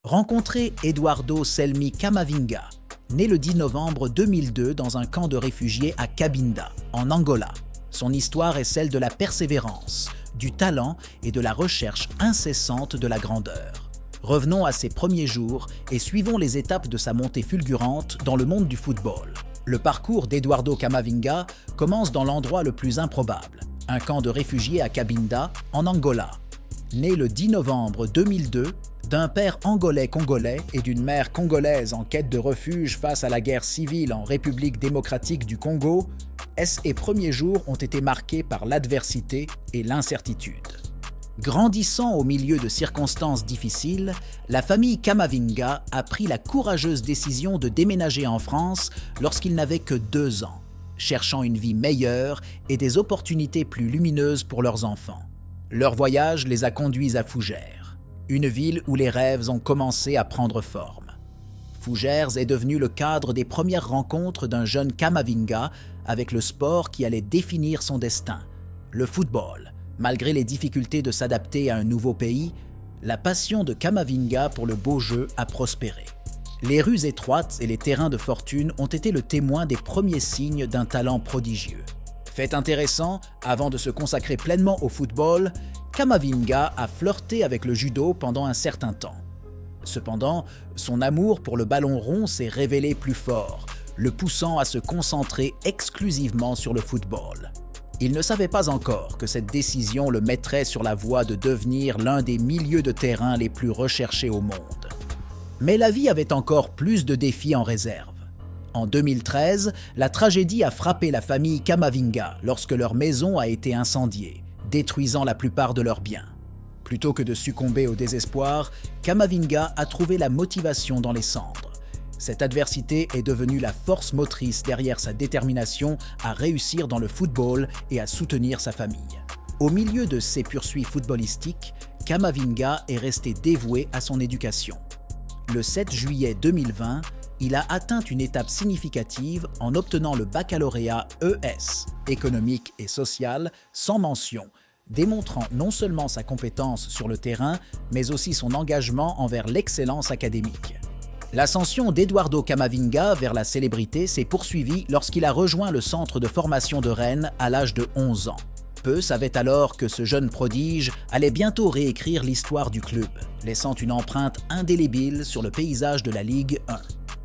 Rencontrez Eduardo Selmi Camavinga, né le 10 novembre 2002 dans un camp de réfugiés à Cabinda, en Angola. Son histoire est celle de la persévérance, du talent et de la recherche incessante de la grandeur. Revenons à ses premiers jours et suivons les étapes de sa montée fulgurante dans le monde du football. Le parcours d'Eduardo Camavinga commence dans l'endroit le plus improbable, un camp de réfugiés à Cabinda, en Angola. Né le 10 novembre 2002, d'un père angolais-congolais et d'une mère congolaise en quête de refuge face à la guerre civile en République démocratique du Congo, ses premiers jours ont été marqués par l'adversité et l'incertitude. Grandissant au milieu de circonstances difficiles, la famille Camavinga a pris la courageuse décision de déménager en France lorsqu'il n'avait que 2 ans, cherchant une vie meilleure et des opportunités plus lumineuses pour leurs enfants. Leur voyage les a conduits à Fougères, une ville où les rêves ont commencé à prendre forme. Fougères est devenu le cadre des premières rencontres d'un jeune Camavinga avec le sport qui allait définir son destin, le football. Malgré les difficultés de s'adapter à un nouveau pays, la passion de Camavinga pour le beau jeu a prospéré. Les rues étroites et les terrains de fortune ont été le témoin des premiers signes d'un talent prodigieux. Fait intéressant, avant de se consacrer pleinement au football, Camavinga a flirté avec le judo pendant un certain temps. Cependant, son amour pour le ballon rond s'est révélé plus fort, le poussant à se concentrer exclusivement sur le football. Il ne savait pas encore que cette décision le mettrait sur la voie de devenir l'un des milieux de terrain les plus recherchés au monde. Mais la vie avait encore plus de défis en réserve. En 2013, la tragédie a frappé la famille Camavinga lorsque leur maison a été incendiée, détruisant la plupart de leurs biens. Plutôt que de succomber au désespoir, Camavinga a trouvé la motivation dans les cendres. Cette adversité est devenue la force motrice derrière sa détermination à réussir dans le football et à soutenir sa famille. Au milieu de ses poursuites footballistiques, Camavinga est resté dévoué à son éducation. Le 7 juillet 2020, il a atteint une étape significative en obtenant le baccalauréat ES, économique et social, sans mention, démontrant non seulement sa compétence sur le terrain, mais aussi son engagement envers l'excellence académique. L'ascension d'Eduardo Camavinga vers la célébrité s'est poursuivie lorsqu'il a rejoint le centre de formation de Rennes à l'âge de 11 ans. Peu savaient alors que ce jeune prodige allait bientôt réécrire l'histoire du club, laissant une empreinte indélébile sur le paysage de la Ligue 1.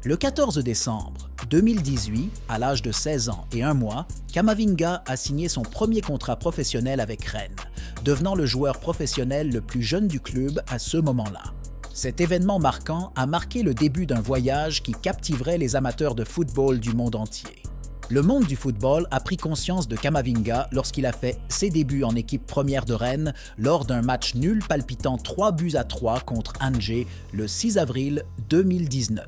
Le 14 décembre 2018, à l'âge de 16 ans et 1 mois, Camavinga a signé son premier contrat professionnel avec Rennes, devenant le joueur professionnel le plus jeune du club à ce moment-là. Cet événement marquant a marqué le début d'un voyage qui captiverait les amateurs de football du monde entier. Le monde du football a pris conscience de Camavinga lorsqu'il a fait ses débuts en équipe première de Rennes lors d'un match nul palpitant 3-3 contre Angers le 6 avril 2019.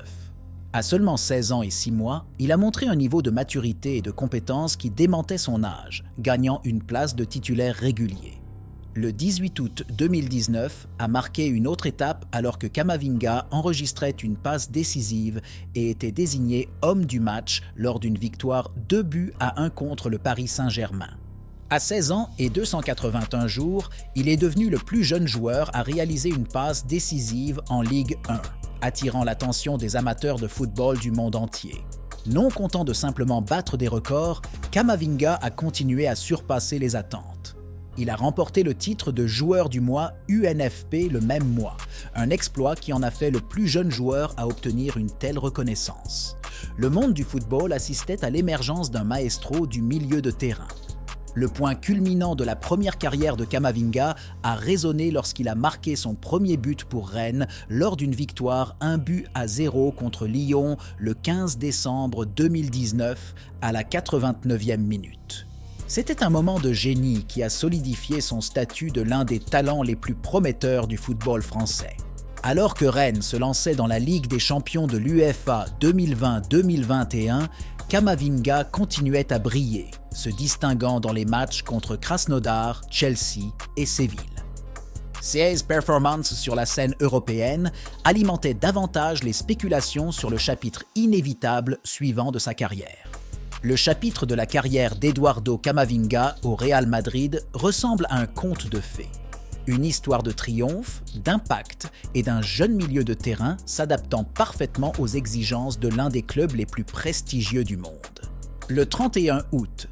À seulement 16 ans et 6 mois, il a montré un niveau de maturité et de compétence qui démentait son âge, gagnant une place de titulaire régulier. Le 18 août 2019 a marqué une autre étape alors que Camavinga enregistrait une passe décisive et était désigné homme du match lors d'une victoire 2-1 contre le Paris Saint-Germain. À 16 ans et 281 jours, il est devenu le plus jeune joueur à réaliser une passe décisive en Ligue 1, attirant l'attention des amateurs de football du monde entier. Non content de simplement battre des records, Camavinga a continué à surpasser les attentes. Il a remporté le titre de joueur du mois UNFP le même mois, un exploit qui en a fait le plus jeune joueur à obtenir une telle reconnaissance. Le monde du football assistait à l'émergence d'un maestro du milieu de terrain. Le point culminant de la première carrière de Camavinga a résonné lorsqu'il a marqué son premier but pour Rennes lors d'une victoire 1-0 contre Lyon le 15 décembre 2019 à la 89e minute. C'était un moment de génie qui a solidifié son statut de l'un des talents les plus prometteurs du football français. Alors que Rennes se lançait dans la Ligue des champions de l'UEFA 2020-2021, Camavinga continuait à briller, se distinguant dans les matchs contre Krasnodar, Chelsea et Séville. Ses performances sur la scène européenne alimentaient davantage les spéculations sur le chapitre inévitable suivant de sa carrière. Le chapitre de la carrière d'Eduardo Camavinga au Real Madrid ressemble à un conte de fées. Une histoire de triomphe, d'impact et d'un jeune milieu de terrain s'adaptant parfaitement aux exigences de l'un des clubs les plus prestigieux du monde. Le 31 août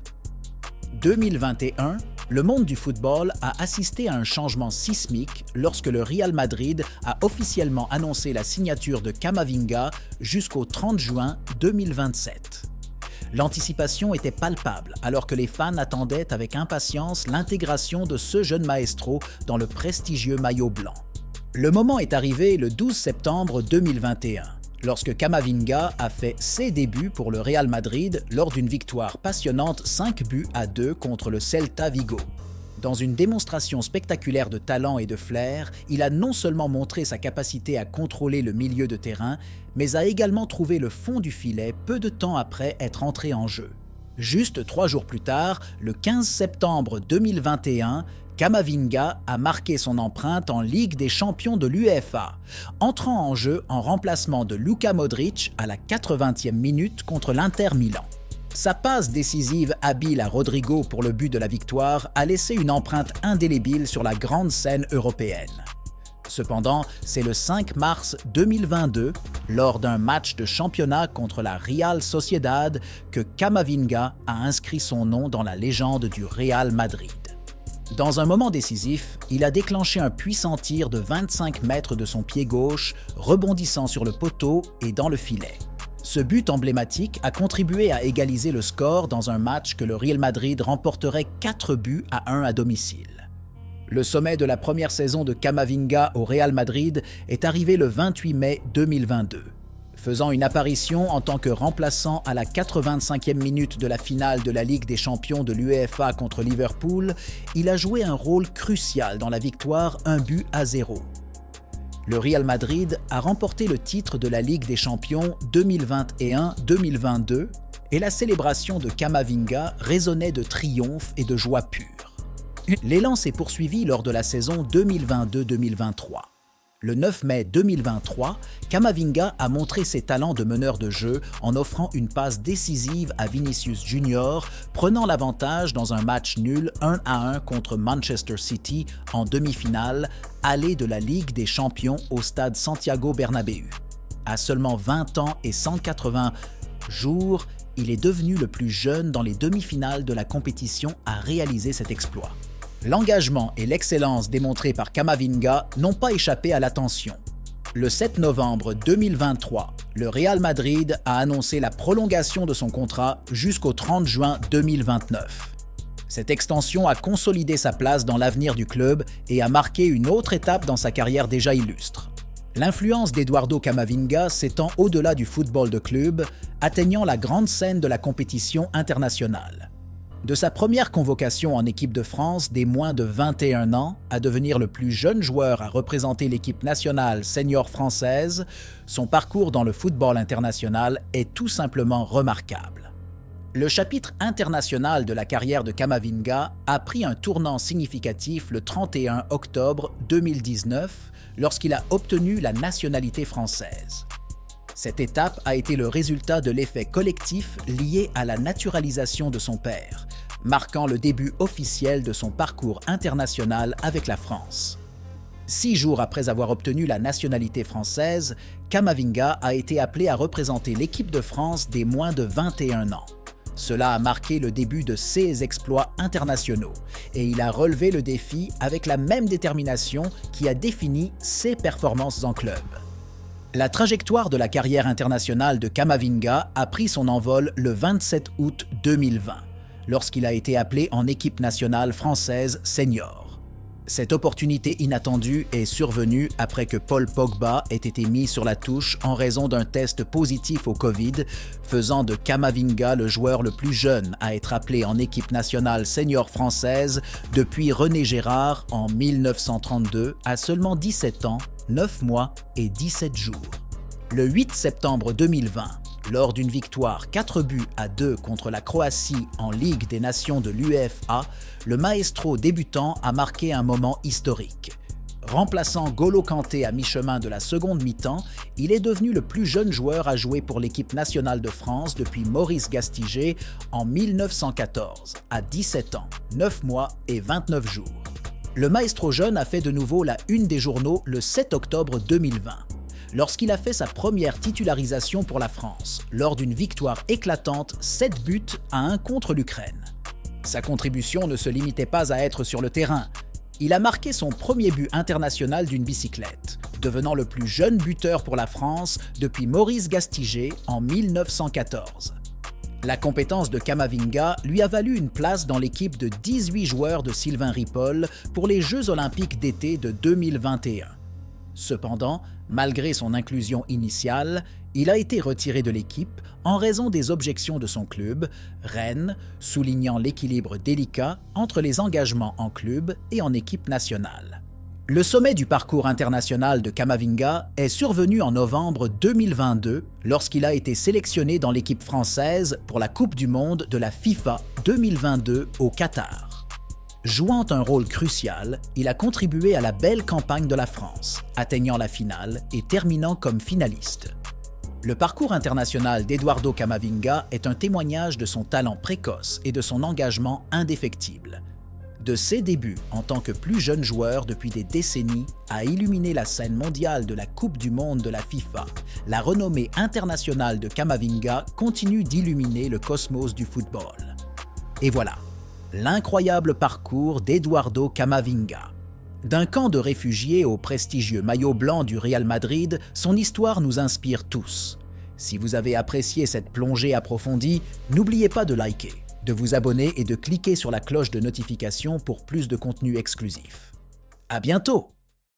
2021, le monde du football a assisté à un changement sismique lorsque le Real Madrid a officiellement annoncé la signature de Camavinga jusqu'au 30 juin 2027. L'anticipation était palpable alors que les fans attendaient avec impatience l'intégration de ce jeune maestro dans le prestigieux maillot blanc. Le moment est arrivé le 12 septembre 2021, lorsque Camavinga a fait ses débuts pour le Real Madrid lors d'une victoire passionnante 5-2 contre le Celta Vigo. Dans une démonstration spectaculaire de talent et de flair, il a non seulement montré sa capacité à contrôler le milieu de terrain, mais a également trouvé le fond du filet peu de temps après être entré en jeu. Juste 3 jours plus tard, le 15 septembre 2021, Camavinga a marqué son empreinte en Ligue des champions de l'UEFA, entrant en jeu en remplacement de Luka Modric à la 80e minute contre l'Inter Milan. Sa passe décisive habile à Rodrigo pour le but de la victoire a laissé une empreinte indélébile sur la grande scène européenne. Cependant, c'est le 5 mars 2022, lors d'un match de championnat contre la Real Sociedad, que Camavinga a inscrit son nom dans la légende du Real Madrid. Dans un moment décisif, il a déclenché un puissant tir de 25 mètres de son pied gauche, rebondissant sur le poteau et dans le filet. Ce but emblématique a contribué à égaliser le score dans un match que le Real Madrid remporterait 4-1 à domicile. Le sommet de la première saison de Camavinga au Real Madrid est arrivé le 28 mai 2022. Faisant une apparition en tant que remplaçant à la 85e minute de la finale de la Ligue des champions de l'UEFA contre Liverpool, il a joué un rôle crucial dans la victoire 1-0. Le Real Madrid a remporté le titre de la Ligue des champions 2021-2022 et la célébration de Camavinga résonnait de triomphe et de joie pure. L'élan s'est poursuivi lors de la saison 2022-2023. Le 9 mai 2023, Camavinga a montré ses talents de meneur de jeu en offrant une passe décisive à Vinicius Junior, prenant l'avantage dans un match nul 1-1 contre Manchester City en demi-finale, aller de la Ligue des champions au stade Santiago Bernabéu. À seulement 20 ans et 180 jours, il est devenu le plus jeune dans les demi-finales de la compétition à réaliser cet exploit. L'engagement et l'excellence démontrés par Camavinga n'ont pas échappé à l'attention. Le 7 novembre 2023, le Real Madrid a annoncé la prolongation de son contrat jusqu'au 30 juin 2029. Cette extension a consolidé sa place dans l'avenir du club et a marqué une autre étape dans sa carrière déjà illustre. L'influence d'Eduardo Camavinga s'étend au-delà du football de club, atteignant la grande scène de la compétition internationale. De sa première convocation en équipe de France des moins de 21 ans à devenir le plus jeune joueur à représenter l'équipe nationale senior française, son parcours dans le football international est tout simplement remarquable. Le chapitre international de la carrière de Camavinga a pris un tournant significatif le 31 octobre 2019 lorsqu'il a obtenu la nationalité française. Cette étape a été le résultat de l'effet collectif lié à la naturalisation de son père, marquant le début officiel de son parcours international avec la France. 6 jours après avoir obtenu la nationalité française, Camavinga a été appelé à représenter l'équipe de France des moins de 21 ans. Cela a marqué le début de ses exploits internationaux et il a relevé le défi avec la même détermination qui a défini ses performances en club. La trajectoire de la carrière internationale de Camavinga a pris son envol le 27 août 2020, lorsqu'il a été appelé en équipe nationale française senior. Cette opportunité inattendue est survenue après que Paul Pogba ait été mis sur la touche en raison d'un test positif au Covid, faisant de Camavinga le joueur le plus jeune à être appelé en équipe nationale senior française depuis René Gérard en 1932 à seulement 17 ans, 9 mois et 17 jours. Le 8 septembre 2020, lors d'une victoire 4-2 contre la Croatie en Ligue des Nations de l'UEFA, le maestro débutant a marqué un moment historique. Remplaçant N'Golo Kanté à mi-chemin de la seconde mi-temps, il est devenu le plus jeune joueur à jouer pour l'équipe nationale de France depuis Maurice Gastiger en 1914, à 17 ans, 9 mois et 29 jours. Le maestro jeune a fait de nouveau la une des journaux le 7 octobre 2020, lorsqu'il a fait sa première titularisation pour la France, lors d'une victoire éclatante 7 buts à 1 contre l'Ukraine. Sa contribution ne se limitait pas à être sur le terrain. Il a marqué son premier but international d'une bicyclette, devenant le plus jeune buteur pour la France depuis Maurice Gastiger en 1914. La compétence de Camavinga lui a valu une place dans l'équipe de 18 joueurs de Sylvain Ripoll pour les Jeux olympiques d'été de 2021. Cependant, malgré son inclusion initiale, il a été retiré de l'équipe en raison des objections de son club, Rennes, soulignant l'équilibre délicat entre les engagements en club et en équipe nationale. Le sommet du parcours international de Camavinga est survenu en novembre 2022 lorsqu'il a été sélectionné dans l'équipe française pour la Coupe du Monde de la FIFA 2022 au Qatar. Jouant un rôle crucial, il a contribué à la belle campagne de la France, atteignant la finale et terminant comme finaliste. Le parcours international d'Eduardo Camavinga est un témoignage de son talent précoce et de son engagement indéfectible. De ses débuts en tant que plus jeune joueur depuis des décennies à illuminer la scène mondiale de la Coupe du Monde de la FIFA, la renommée internationale de Camavinga continue d'illuminer le cosmos du football. Et voilà, l'incroyable parcours d'Eduardo Camavinga. D'un camp de réfugiés au prestigieux maillot blanc du Real Madrid, son histoire nous inspire tous. Si vous avez apprécié cette plongée approfondie, n'oubliez pas de liker, de vous abonner et de cliquer sur la cloche de notification pour plus de contenu exclusif. À bientôt!